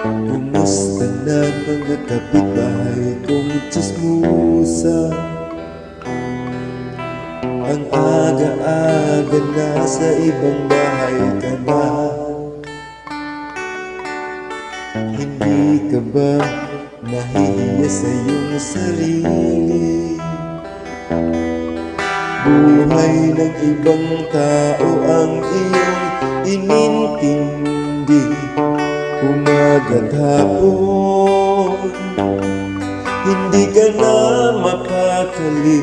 Kumusta na mga kapitbahay kong tsismusa? Ang aga-aga na sa ibang bahay ka na. Hindi ka ba nahihiya sa iyong sarili? Buhay ng ibang tao ang iyong inintindi. Umaga't hapon, hindi ka na mapakali,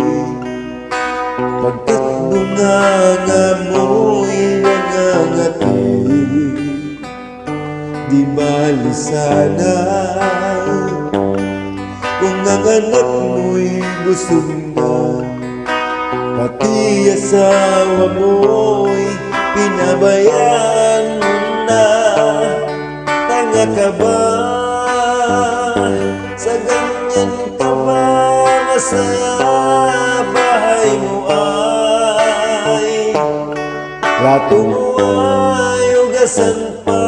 pagkat bunganga mo'y nangangati. Di bali sana kung ang anak mo'y busog na, pati asawa mo'y pinabayaan mo na. Tanga ka ba? Sa ganyan ka ba masaya? Bahay mo ay plato mo ay ugasan pa,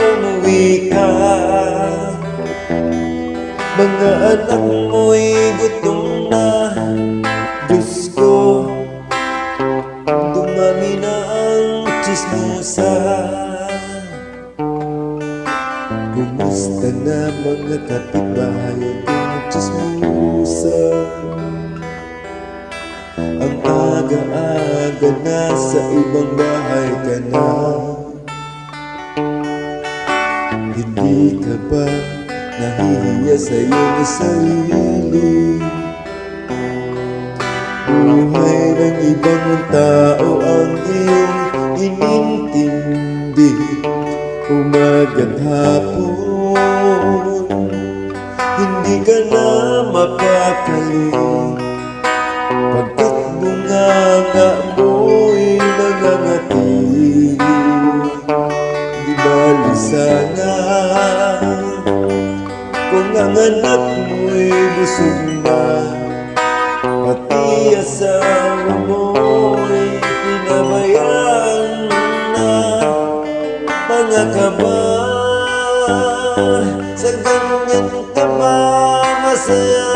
umuwi ka. Mga anak mo'y gutom na. Diyos ko, dumami na ang tsismusa. Kumusta na mga kapitbahay kong tsismusa? Ang aga-aga na sa ibang bahay ka na. Hindi ka ba nahihiya sa iyong sarili? Buhay ng ibang tao ang iyong inintindi. Umaga't hapon, hindi ka na mapakali, pagkat bunganga mo'y nangangati. Di bali sana kung ang anak mo'y busog na, pati asawa mo'y pinabayaan na. Tanga ka ba? Sa ganyan ka ba masaya?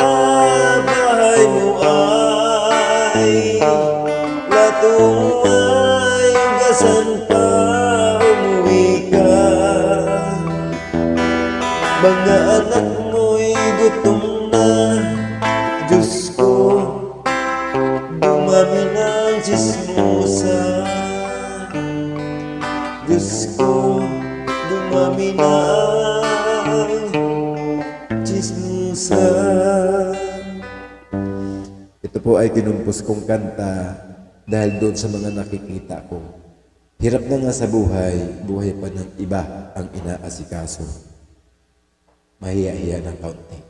Bahay mo ay plato mo ay ugasan pa, umuwi ka. Mga anak mo'y gutom na. Diyos ko, dumami ng tsismusa. Diyos ko, dumami na ang tsismusa. Ito po ay kinumpos kong kanta dahil doon sa mga nakikita ko. Hirap na nga sa buhay, buhay pa ng iba ang inaasikaso. Mahiya-hiya ng kaunti.